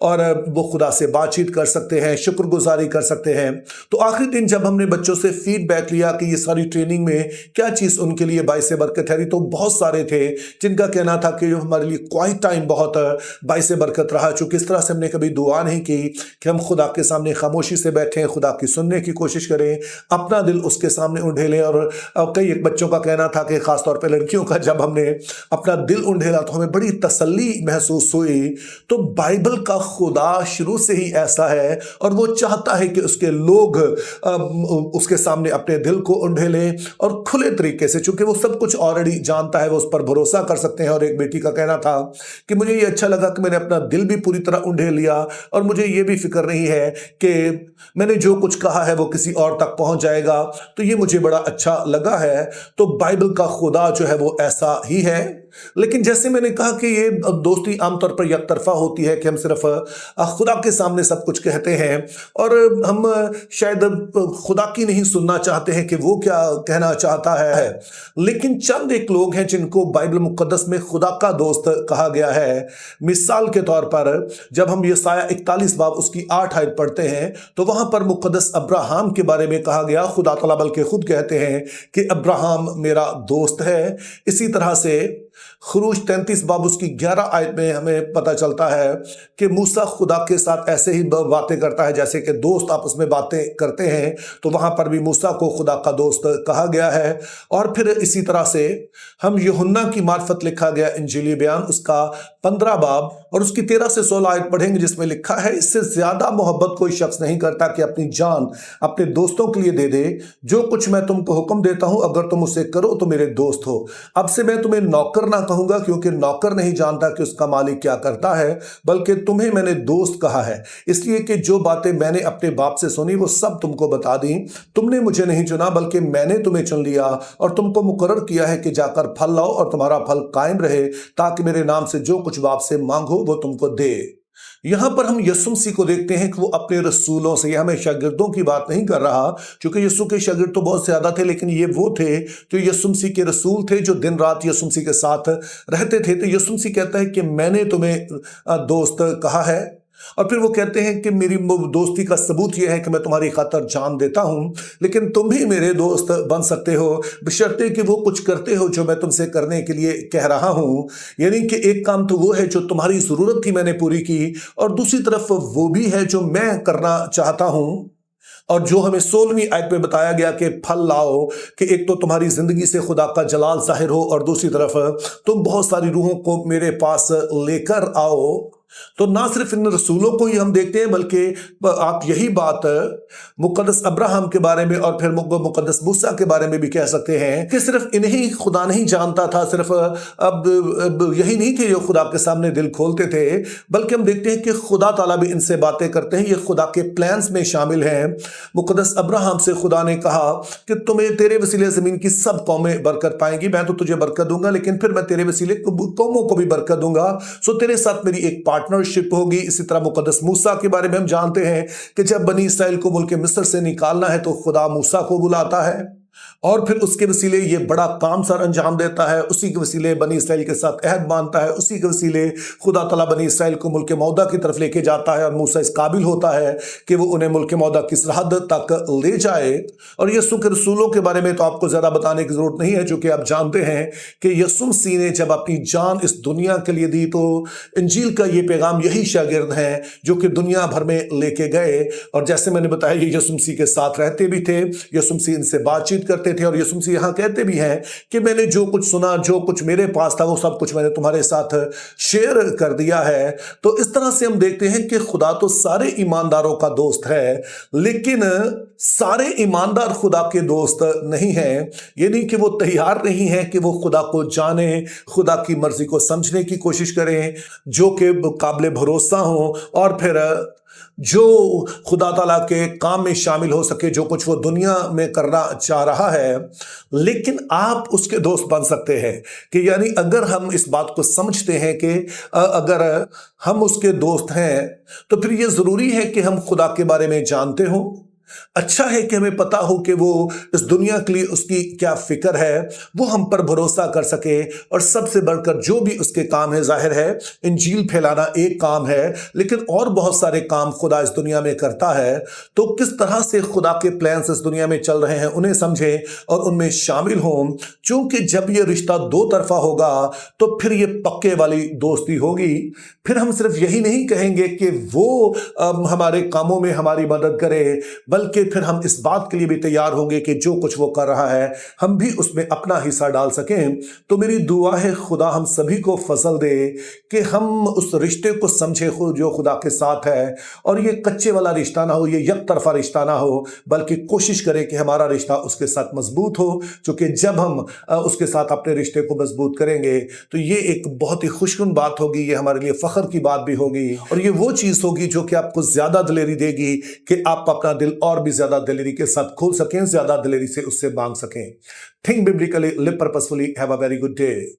اور وہ خدا سے بات چیت کر سکتے ہیں، شکر گزاری کر سکتے ہیں۔ تو آخری دن جب ہم نے بچوں سے فیڈ بیک لیا کہ یہ ساری ٹریننگ میں کیا چیز ان کے لیے باعث برکت ٹھہری، تو بہت سارے تھے جن کا کہنا تھا کہ ہمارے لیے کوائٹ ٹائم بہت باعث برکت رہا، چونکہ اس طرح سے ہم نے کبھی دعا نہیں کی کہ ہم خدا کے سامنے خاموشی سے بیٹھیں، خدا کی سننے کی کوشش کریں، اپنا دل اس کے سامنے انڈھیلیں۔ اور کئی ایک بچوں کا کہنا تھا کہ خاص طور پہ لڑکیوں کا، جب ہم نے اپنا دل انڈھیلا تو ہمیں بڑی تسلی محسوس ہوئی۔ تو بائبل کا خدا شروع سے ہی ایسا ہے اور وہ چاہتا ہے کہ اس کے لوگ اس کے سامنے اپنے دل کو انڈھیلیں اور کھلے طریقے سے، چونکہ وہ سب کچھ آلریڈی جانتا ہے، وہ اس پر بھروسہ کر سکتے ہیں۔ اور ایک بیٹی کا کہنا تھا کہ مجھے یہ اچھا لگا کہ میں نے اپنا دل بھی پوری طرح انڈھیل لیا اور مجھے یہ بھی فکر نہیں ہے کہ میں نے جو کچھ کہا ہے وہ کسی اور تک پہنچ جائے گا، تو یہ مجھے بڑا اچھا لگا ہے۔ تو بائبل کا خدا جو ہے وہ ایسا ہی ہے۔ لیکن جیسے میں نے کہا کہ یہ دوستی عام طور پر یک طرفہ ہوتی ہے کہ ہم صرف خدا کے سامنے سب کچھ کہتے ہیں اور ہم شاید خدا کی نہیں سننا چاہتے ہیں کہ وہ کیا کہنا چاہتا ہے۔ لیکن چند ایک لوگ ہیں جن کو بائبل مقدس میں خدا کا دوست کہا گیا ہے۔ مثال کے طور پر جب ہم یسایہ 41 باب اس کی 8 آیت پڑھتے ہیں تو وہاں پر مقدس ابراہم کے بارے میں کہا گیا، خدا تعالیٰ بلکہ خود کہتے ہیں کہ ابراہم میرا دوست ہے۔ اسی طرح سے خروج 33 باب اس کی 11 آیت میں ہمیں پتہ چلتا ہے کہ موسیٰ خدا کے ساتھ ایسے ہی باتیں کرتا ہے جیسے کہ دوست آپس میں باتیں کرتے ہیں، تو وہاں پر بھی موسیٰ کو خدا کا دوست کہا گیا ہے۔ اور پھر اسی طرح سے ہم یوحنا کی معرفت لکھا گیا انجیلی بیان اس کا 15 باب اور اس کی 13 سے 16 آیت پڑھیں گے، جس میں لکھا ہے، اس سے زیادہ محبت کوئی شخص نہیں کرتا کہ اپنی جان اپنے دوستوں کے لیے دے دے۔ جو کچھ میں تم کو حکم دیتا ہوں اگر تم اسے کرو تو میرے دوست ہو۔ اب سے میں تمہیں نوکر نہ کہوں گا، کیونکہ نوکر نہیں جانتا کہ اس کا مالک کیا کرتا ہے، بلکہ تمہیں میں نے دوست کہا ہے، اس لیے کہ جو باتیں میں نے اپنے باپ سے سنی وہ سب تم کو بتا دیں۔ تم نے مجھے نہیں چنا بلکہ میں نے تمہیں چن لیا اور تم کو مقرر کیا ہے کہ جا کر پھل لاؤ اور تمہارا پھل قائم رہے، تاکہ میرے نام سے جو کچھ باپ سے مانگو وہ تم کو دے۔ یہاں پر ہم یسوع مسیح کو دیکھتے ہیں کہ وہ اپنے رسولوں سے، یہ ہمیں شاگردوں کی بات نہیں کر رہا، چونکہ یسوع کے شاگرد تو بہت زیادہ تھے، لیکن یہ وہ تھے جو یسوع مسیح کے رسول تھے، جو دن رات یسوع مسیح کے ساتھ رہتے تھے۔ تو یسوع مسیح کہتا ہے کہ میں نے تمہیں دوست کہا ہے، اور پھر وہ کہتے ہیں کہ میری دوستی کا ثبوت یہ ہے کہ میں تمہاری خاطر جان دیتا ہوں، لیکن تم بھی میرے دوست بن سکتے ہو بشرطے کہ وہ کچھ کرتے ہو جو میں تم سے کرنے کے لیے کہہ رہا ہوں۔ یعنی کہ ایک کام تو وہ ہے جو تمہاری ضرورت تھی میں نے پوری کی، اور دوسری طرف وہ بھی ہے جو میں کرنا چاہتا ہوں۔ اور جو ہمیں 16ویں آیت میں بتایا گیا کہ پھل لاؤ، کہ ایک تو تمہاری زندگی سے خدا کا جلال ظاہر ہو اور دوسری طرف تم بہت ساری روحوں کو میرے پاس لے کر آؤ۔ تو نہ صرف ان رسولوں کو ہی ہم دیکھتے ہیں، بلکہ آپ یہی بات مقدس ابراہم کے بارے میں اور پھر مقدس موسیٰ کے بارے میں بھی کہہ سکتے ہیں کہ صرف انہیں خدا نہیں جانتا تھا، صرف اب یہی نہیں کہ جو خدا کے سامنے دل کھولتے تھے، بلکہ ہم دیکھتے ہیں کہ خدا تعالیٰ بھی ان سے باتیں کرتے ہیں، یہ خدا کے پلانز میں شامل ہیں۔ مقدس ابراہم سے خدا نے کہا کہ تمہیں تیرے وسیلے زمین کی سب قومیں برکت پائیں گی، میں تو تجھے برکت دوں گا، لیکن پھر میں تیرے وسیلے قوموں کو بھی برکت دوں گا، سو تیرے ساتھ میری ایک پارٹنرشپ ہوگی۔ اسی طرح مقدس موسیٰ کے بارے میں ہم جانتے ہیں کہ جب بنی اسرائیل کو ملک مصر سے نکالنا ہے تو خدا موسیٰ کو بلاتا ہے اور پھر اس کے وسیلے یہ بڑا کام سر انجام دیتا ہے، اسی کے وسیلے بنی اسرائیل کے ساتھ عہد باندھتا ہے، اسی کے وسیلے خدا تعالیٰ بنی اسرائیل کو ملک موعودہ کی طرف لے کے جاتا ہے، اور موسیٰ اس قابل ہوتا ہے کہ وہ انہیں ملک موعودہ کی سرحد تک لے جائے۔ اور یسوع کے رسولوں کے بارے میں تو آپ کو زیادہ بتانے کی ضرورت نہیں ہے، چونکہ آپ جانتے ہیں کہ یسوع مسیح نے جب اپنی جان اس دنیا کے لیے دی تو انجیل کا یہ پیغام یہی شاگرد ہیں جو کہ دنیا بھر میں لے کے گئے، اور جیسے میں نے بتایا یہ یسوع مسیح کے ساتھ رہتے بھی تھے، یسوع مسیح ان سے بات چیت کرتے تھے، اور یسوع مسیح یہاں کہتے بھی ہیں کہ میں نے جو کچھ سنا، جو کچھ میرے پاس تھا، وہ سب کچھ میں نے تمہارے ساتھ شیئر کر دیا ہے۔ تو اس طرح سے ہم دیکھتے ہیں کہ خدا تو سارے ایمانداروں کا دوست ہے، لیکن سارے ایماندار خدا کے دوست نہیں ہیں، یعنی کہ وہ تیار نہیں ہیں کہ وہ خدا کو جانیں، خدا کی مرضی کو سمجھنے کی کوشش کریں، جو کہ قابل بھروسہ ہوں، اور پھر جو خدا تعالیٰ کے کام میں شامل ہو سکے، جو کچھ وہ دنیا میں کرنا چاہ رہا ہے۔ لیکن آپ اس کے دوست بن سکتے ہیں، کہ یعنی اگر ہم اس بات کو سمجھتے ہیں کہ اگر ہم اس کے دوست ہیں تو پھر یہ ضروری ہے کہ ہم خدا کے بارے میں جانتے ہوں، اچھا ہے کہ ہمیں پتا ہو کہ وہ اس دنیا کے لیے اس کی کیا فکر ہے، وہ ہم پر بھروسہ کر سکے، اور سب سے بڑھ کر جو بھی اس کے کام ہے، ظاہر ہے انجیل پھیلانا ایک کام ہے لیکن اور بہت سارے کام خدا اس دنیا میں کرتا ہے، تو کس طرح سے خدا کے پلانز اس دنیا میں چل رہے ہیں انہیں سمجھیں اور ان میں شامل ہوں، چونکہ جب یہ رشتہ دو طرفہ ہوگا تو پھر یہ پکے والی دوستی ہوگی۔ پھر ہم صرف یہی نہیں کہیں گے کہ وہ ہمارے کاموں میں ہماری مدد کرے، بلکہ پھر ہم اس بات کے لیے بھی تیار ہوں گے کہ جو کچھ وہ کر رہا ہے ہم بھی اس میں اپنا حصہ ڈال سکیں۔ تو میری دعا ہے خدا ہم سبھی کو فضل دے کہ ہم اس رشتے کو سمجھے جو خدا کے ساتھ ہے، اور یہ کچے والا رشتہ نہ ہو، یہ یک طرفہ رشتہ نہ ہو، بلکہ کوشش کریں کہ ہمارا رشتہ اس کے ساتھ مضبوط ہو، چونکہ جب ہم اس کے ساتھ اپنے رشتے کو مضبوط کریں گے تو یہ ایک بہت ہی خوشگوار بات ہوگی، یہ ہمارے لیے فخر کی بات بھی ہوگی، اور یہ وہ چیز ہوگی جو کہ آپ کو زیادہ دلیری دے گی کہ آپ اپنا دل اور بھی زیادہ دلیری کے ساتھ کھول سکیں، زیادہ دلیری سے اس سے مانگ سکیں۔ Think biblically, live purposefully, have a very good day.